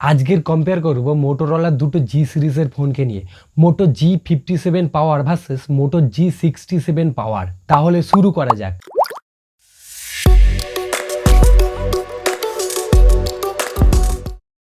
আজকের কম্পেয়ার করব মোটোরোলার দুটো জি সিরিজের ফোনকে নিয়ে, মোটো G57 পাওয়ার ভার্সেস মোটো G67 পাওয়ার। তাহলে শুরু করা যাক।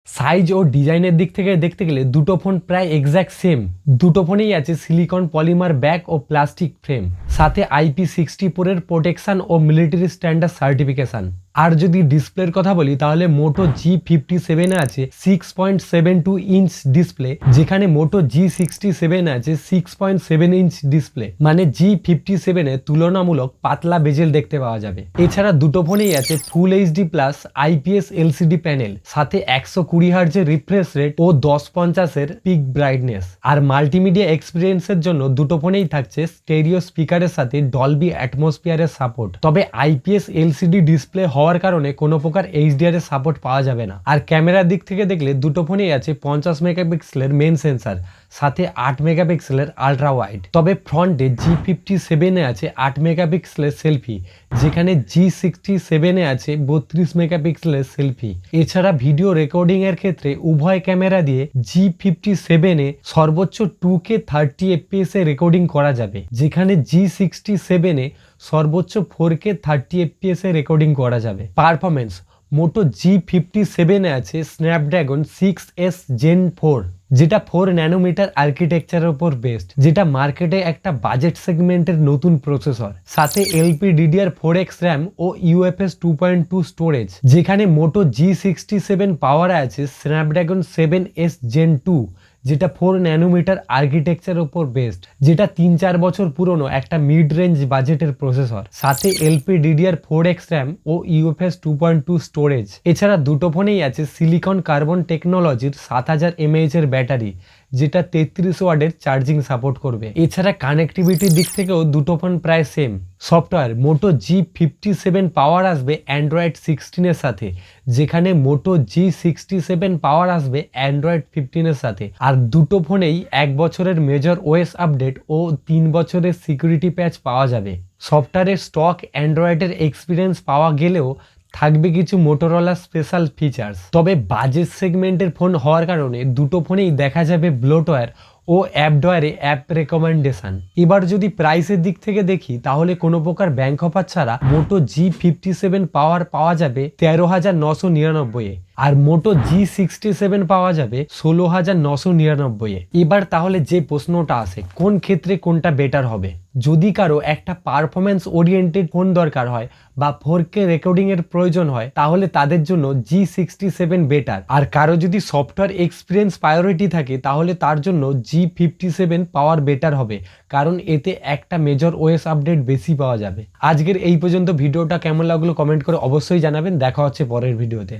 সাইজ ও ডিজাইনের দিক থেকে দেখতে গেলে দুটো ফোন প্রায় এক্স্যাক্ট সেম। দুটো ফোনেই আছে সিলিকন পলিমার ব্যাক ও প্লাস্টিক ফ্রেম, সাথে IP64 এর প্রোটেকশন ও মিলিটারি স্ট্যান্ডার্ড সার্টিফিকেশন। আর যদি ডিসপ্লের কথা বলি তাহলে মোটো G57 এ আছে 6.72 ইঞ্চ ডিসপ্লে, যেখানে মোটো G67 এ আছে 6.7 ইঞ্চ ডিসপ্লে। মানে G57 এ তুলনামূলক পাতলা বেজেল দেখতে পাওয়া যাবে। এছাড়া দুটো ফোনেই আছে ফুল HD plus IPS LCD panel, সাথে 120 হার্জের রিফ্রেশ রেট ও 1050 এর পিক ব্রাইটনেস। আর মাল্টিমিডিয়া এক্সপিরিয়েন্সের জন্য দুটো ফোনেই থাকছে স্টেরিও স্পিকারের সাথে ডলবি অ্যাটমসফিয়ারের সাপোর্ট। তবে IPS LCD ডিসপ্লে হওয়ার কারণে কোনো প্রকার HDR এর সাপোর্ট পাওয়া যাবে না। আর ক্যামেরার দিক থেকে দেখলে দুটো ফোনেই আছে 50 মেগাপিক্সেলের মেন সেন্সার, সাথে 8 মেগাপিক্সেলের আলট্রা ওয়াইড। তবে ফ্রন্টে G57 এ আছে 8 মেগাপিক্সেলের সেলফি, যেখানে G67 এ আছে 32 মেগাপিক্সেলের সেলফি। এছাড়া ভিডিও রেকর্ডিং এর ক্ষেত্রে উভয় ক্যামেরা দিয়ে G57 এ সর্বোচ্চ 2K 30 FPS এ রেকর্ডিং করা যাবে, যেখানে G67 এ সর্বোচ্চ 4K 30 FPS এ রেকর্ডিং করা যাবে। পারফরমেন্স মোটো G57 এ আছে স্ন্যাপড্রাগন 6S Gen 4, যেটা 4 ন্যানোমিটার আর্কিটেকচারের উপর বেসড, যেটা মার্কেটে একটা বাজেট সেগমেন্টের নতুন প্রসেসর। সাথে LPDDR4X র্যাম ও UFS 2.2 স্টোরেজ, যেখানে মোটো G67 পাওয়ার আছে স্ন্যাপড্রাগন 7S Gen 2, যেটা 4 ন্যানোমিটার আর্কিটেকচারের উপর বেসড, যেটা 3-4 বছর পুরনো একটা মিড রেঞ্জ বাজেটের প্রসেসর। সাথে LPDDR4X র্যাম ও UFS 2.2 স্টোরেজ। এছাড়া দুটো ফোনেই আছে সিলিকন কার্বন টেকনোলজির 7000 mAh এর ব্যাটারি, যেটা 33 ওয়াটের চার্জিং সাপোর্ট করবে। এছাড়া কানেক্টিভিটির দিক থেকেও দুটো ফোন প্রায় সেম। সফটওয়্যার মোটো G57 পাওয়ার আসবে অ্যান্ড্রয়েড 16 এর সাথে, যেখানে মোটো G67 পাওয়ার আসবে অ্যান্ড্রয়েড 15 এর সাথে। আর দুটো ফোনেই 1 বছরের মেজর OS আপডেট ও 3 বছরের সিকিউরিটি প্যাচ পাওয়া যাবে। সফটওয়্যারের স্টক অ্যান্ড্রয়েডের এক্সপিরিয়েন্স পাওয়া গেলেও থাকবে কিছু মোটোরোলা স্পেশাল ফিচার্স। তবে বাজেট সেগমেন্টের ফোন হওয়ার কারণে দুটো ফোনেই দেখা যাবে ব্লোটওয়্যার ও অ্যাপডওয়্যারে অ্যাপ রেকমেন্ডেশন। এবার যদি প্রাইসের দিক থেকে দেখি তাহলে কোনো প্রকার ব্যাংক অফার ছাড়া মোটো G57 পাওয়ার পাওয়া যাবে 13,999 এ, আর মোটো G67 পাওয়া যাবে 16,999 এ। এবার তাহলে যে প্রশ্নটা আসে, কোন ক্ষেত্রে কোনটা বেটার হবে? যদি কারো একটা পারফরমেন্স ওরিয়েন্টেড ফোন দরকার হয় বা 4K রেকর্ডিং এর প্রয়োজন হয়, তাহলে তাদের জন্য G67 বেটার। আর কারো যদি সফটওয়্যার এক্সপিরিয়েন্স প্রায়োরিটি থাকে তাহলে তার জন্য G57 পাওয়ার বেটার হবে, কারণ এতে একটা মেজর OS আপডেট বেশি পাওয়া যাবে। আজকের এই পর্যন্ত ভিডিওটা কেমন লাগলো কমেন্ট করে অবশ্যই জানাবেন। দেখা হচ্ছে পরের ভিডিওতে।